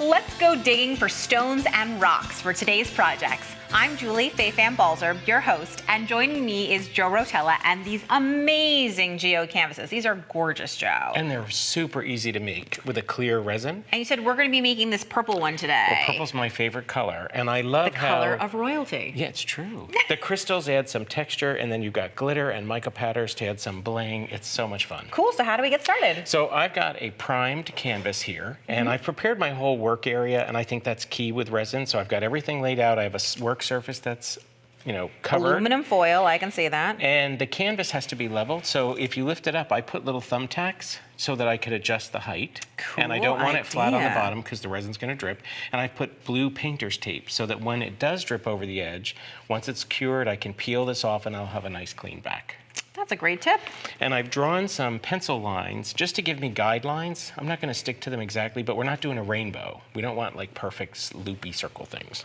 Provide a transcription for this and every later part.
Let's go digging for stones and rocks for today's projects. I'm Julie Faye-Fan-Balzer, your host, and joining me is Joe Rotella and these amazing Geode canvases. These are gorgeous, Joe. And they're super easy to make with a clear resin. And you said we're going to be making this purple one today. Well, purple's my favorite color, and I love the color of royalty. Yeah, it's true. The crystals add some texture, and then you've got glitter and mica patterns to add some bling. It's so much fun. Cool, so how do we get started? So I've got a primed canvas here, and I've prepared my whole work area, and I think that's key with resin. So I've got everything laid out. I have a work surface that's, covered. Aluminum foil, I can see that. And the canvas has to be leveled, so if you lift it up, I put little thumbtacks so that I could adjust the height. Cool and I don't want it flat on the idea. bottom because the resin's gonna drip. And I've put blue painter's tape so that when it does drip over the edge, once it's cured, I can peel this off and I'll have a nice clean back. That's a great tip. And I've drawn some pencil lines just to give me guidelines. I'm not gonna stick to them exactly, but we're not doing a rainbow. We don't want like perfect loopy circle things.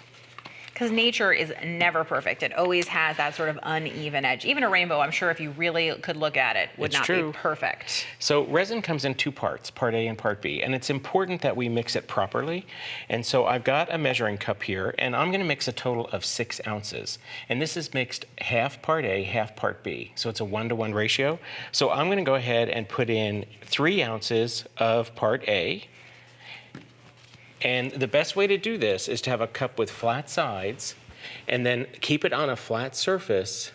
Because nature is never perfect. It always has that sort of uneven edge. Even a rainbow, I'm sure if you really could look at it, would not be perfect. So resin comes in two parts, part A and part B, and it's important that we mix it properly. And so I've got a measuring cup here, and I'm gonna mix a total of 6 ounces. And this is mixed half part A, half part B. So it's a 1-to-1 ratio. So I'm gonna go ahead and put in 3 ounces of part A. And the best way to do this is to have a cup with flat sides and then keep it on a flat surface.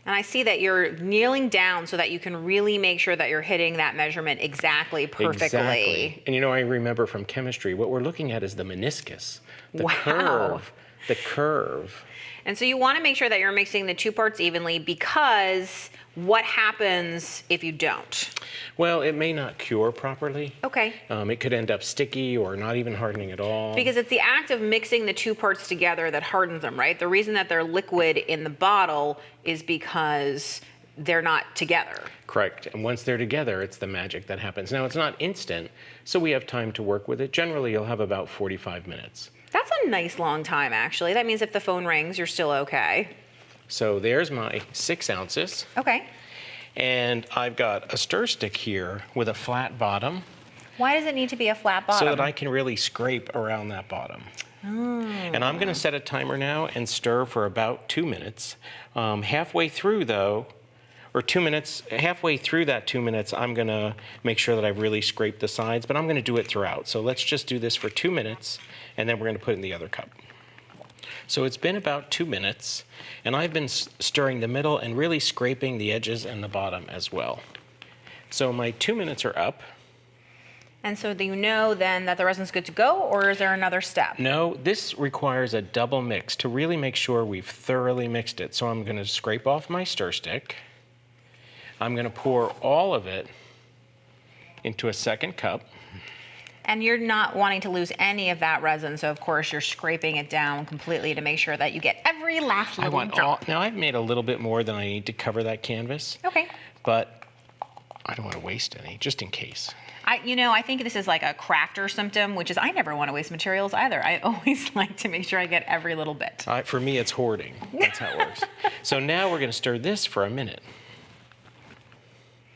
And I see that you're kneeling down so that you can really make sure that you're hitting that measurement exactly perfectly. Exactly. And I remember from chemistry, what we're looking at is the meniscus, the curve. And so you want to make sure that you're mixing the 2 parts evenly, because what happens if you don't? Well, it may not cure properly. Okay. It could end up sticky or not even hardening at all. Because it's the act of mixing the 2 parts together that hardens them, right? The reason that they're liquid in the bottle is because they're not together. Correct. And once they're together, it's the magic that happens. Now, it's not instant, so we have time to work with it. Generally, you'll have about 45 minutes. That's a nice long time, actually. That means if the phone rings, you're still okay. So there's my 6 ounces. Okay. And I've got a stir stick here with a flat bottom. Why does it need to be a flat bottom? So that I can really scrape around that bottom. And I'm gonna set a timer now and stir for about 2 minutes. Halfway through though, or 2 minutes, halfway through that 2 minutes, I'm gonna make sure that I've really scraped the sides, but I'm gonna do it throughout. So let's just do this for 2 minutes, and then we're gonna put it in the other cup. So it's been about 2 minutes, and I've been stirring the middle and really scraping the edges and the bottom as well. So my 2 minutes are up. And so do you know then that the resin's good to go, or is there another step? No, this requires a double mix to really make sure we've thoroughly mixed it. So I'm gonna scrape off my stir stick. I'm gonna pour all of it into a second cup. And you're not wanting to lose any of that resin, so of course you're scraping it down completely to make sure that you get every last little drop. Now I've made a little bit more than I need to cover that canvas. Okay. But I don't want to waste any, just in case. I think this is like a crafter symptom, which is I never want to waste materials either. I always like to make sure I get every little bit. For me, it's hoarding. That's how it works. So now we're going to stir this for a minute.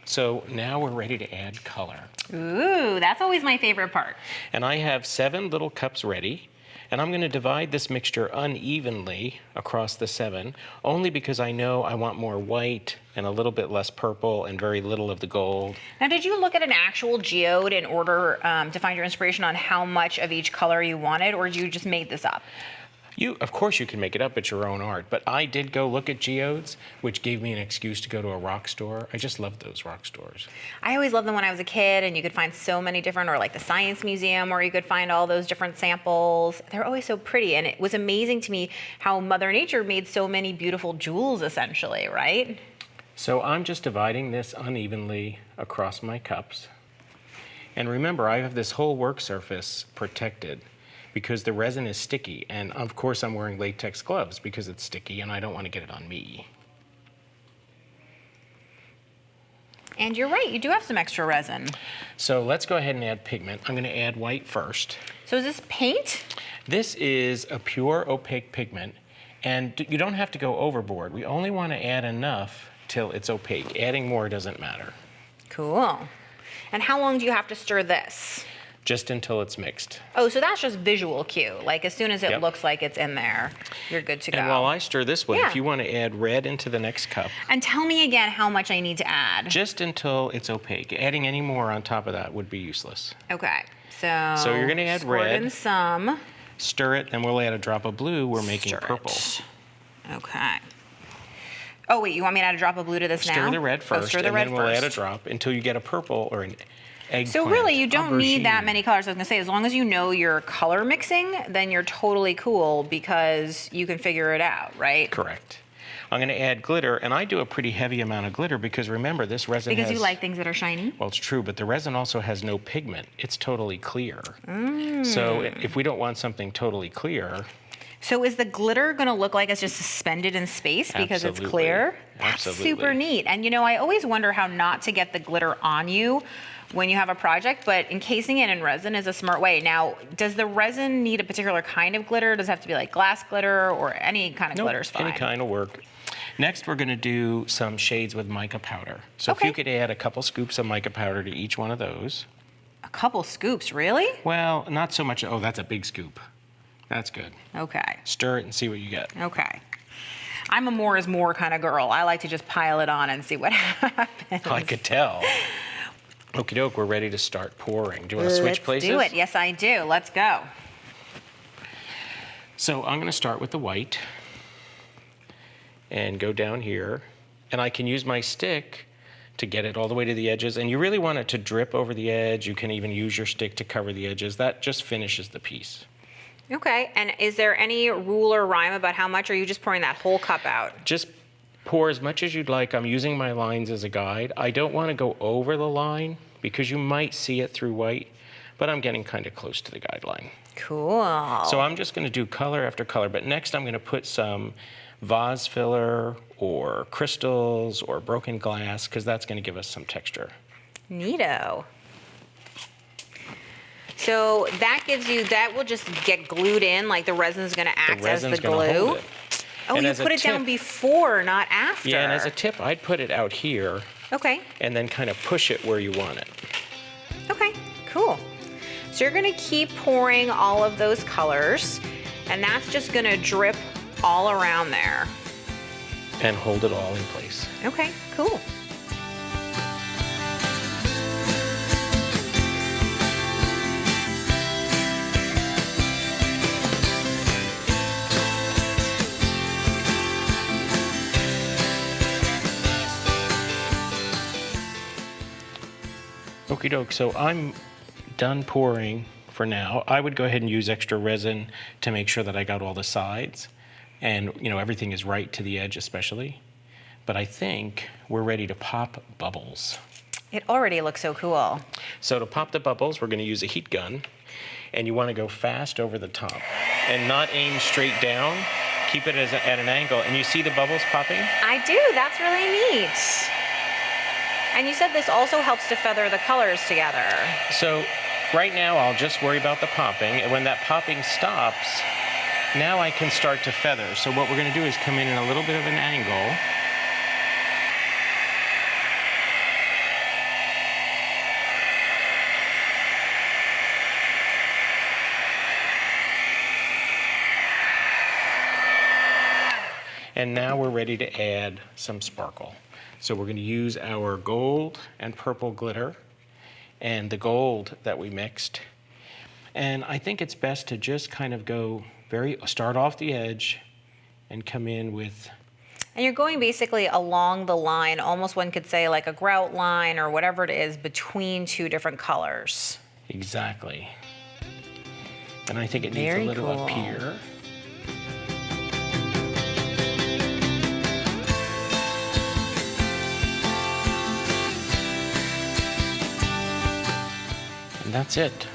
So now we're ready to add color. Ooh, that's always my favorite part. And I have 7 little cups ready, and I'm gonna divide this mixture unevenly across the 7, only because I know I want more white and a little bit less purple and very little of the gold. Now, did you look at an actual geode in order to find your inspiration on how much of each color you wanted, or did you just make this up? Of course you can make it up, it's your own art, but I did go look at geodes, which gave me an excuse to go to a rock store. I just love those rock stores. I always loved them when I was a kid, and you could find so many different, or like the Science Museum where you could find all those different samples. They're always so pretty, and it was amazing to me how Mother Nature made so many beautiful jewels, essentially, right? So I'm just dividing this unevenly across my cups. And remember, I have this whole work surface protected because the resin is sticky, and of course I'm wearing latex gloves because it's sticky and I don't want to get it on me. And you're right, you do have some extra resin. So let's go ahead and add pigment. I'm going to add white first. So is this paint? This is a pure opaque pigment, and you don't have to go overboard. We only want to add enough till it's opaque. Adding more doesn't matter. Cool. And how long do you have to stir this? just until it's mixed. Oh, so that's just visual cue. Like as soon as it Yep. looks like it's in there, you're good to go. And while I stir this one, Yeah. if you want to add red into the next cup, And tell me again how much I need to add. just until it's opaque. Adding any more on top of that would be useless. Okay, so. So you're gonna add squirt red. in some. Stir it, and we'll add a drop of blue. We're making Stir purple. it. Okay. Oh wait, you want me to add a drop of blue to this now? Stir the red Oh, first, stir the and red then we'll add a first. drop until you get a purple or an eggplant. So really, you don't need that aubergine. many colors. I was gonna say, as long as you know your color mixing, then you're totally cool because you can figure it out, right? Correct. I'm going to add glitter, and I do a pretty heavy amount of glitter because remember, this resin Because has... you like things that are shiny? Well, it's true, but the resin also has no pigment. It's totally clear. Mm. So if we don't want something totally clear... So is the glitter gonna look like it's just suspended in space because it's Absolutely. clear? That's Absolutely. super neat. And you know, I always wonder how not to get the glitter on you when you have a project, but encasing it in resin is a smart way. Now, does the resin need a particular kind of glitter? Does it have to be like glass glitter or any kind of Nope, glitter's fine? any kind will work. Next, we're going to do some shades with mica powder. So if Okay. you could add a couple scoops of mica powder to each one of those. A couple scoops, really? Well, not so much. Oh, that's a big scoop. That's good. Okay, Stir it and see what you get. okay. I'm a more is more kind of girl. I like to just pile it on and see what happens. I could tell. Okie doke, we're ready to start pouring. Do you want to switch places? Let's do it. Yes, I do. Let's go. So I'm going to start with the white and go down here. And I can use my stick to get it all the way to the edges. And you really want it to drip over the edge. You can even use your stick to cover the edges. That just finishes the piece. Okay, and is there any rule or rhyme about how much, or are you just pouring that whole cup out? Just pour as much as you'd like. I'm using my lines as a guide. I don't want to go over the line because you might see it through white, but I'm getting kind of close to the guideline. Cool. So I'm just going to do color after color, but next I'm going to put some vase filler or crystals or broken glass because that's going to give us some texture. Neato. So that gives you, that will just get glued in, like the resin's gonna act as the resin's gonna glue. hold it. Oh, And you as a put it down tip- before, not after. Yeah, and as a tip, I'd put it out here Okay, and then kind of push it where you want it. okay, cool. So you're gonna keep pouring all of those colors, and that's just gonna drip all around there. And hold it all in place. Okay, cool. Okie doke, so I'm done pouring for now. I would go ahead and use extra resin to make sure that I got all the sides and everything is right to the edge especially. But I think we're ready to pop bubbles. It already looks so cool. So to pop the bubbles, we're going to use a heat gun, and you want to go fast over the top and not aim straight down. Keep it at an angle, and you see the bubbles popping? I do, that's really neat. And you said this also helps to feather the colors together. So right now, I'll just worry about the popping, and when that popping stops, now I can start to feather. So what we're going to do is come in a little bit of an angle. And now we're ready to add some sparkle. So we're going to use our gold and purple glitter and the gold that we mixed. And I think it's best to just kind of start off the edge and come in with... And you're going basically along the line, almost one could say like a grout line or whatever it is between two different colors. Exactly. And I think it needs Very a little up cool. here. And that's it.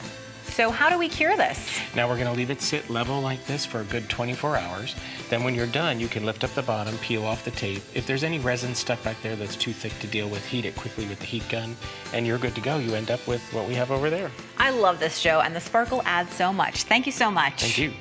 So how do we cure this? Now we're going to leave it sit level like this for a good 24 hours. Then when you're done, you can lift up the bottom, peel off the tape. If there's any resin stuck back there that's too thick to deal with, heat it quickly with the heat gun, and you're good to go. You end up with what we have over there. I love this, Joe, and the sparkle adds so much. Thank you so much. Thank you.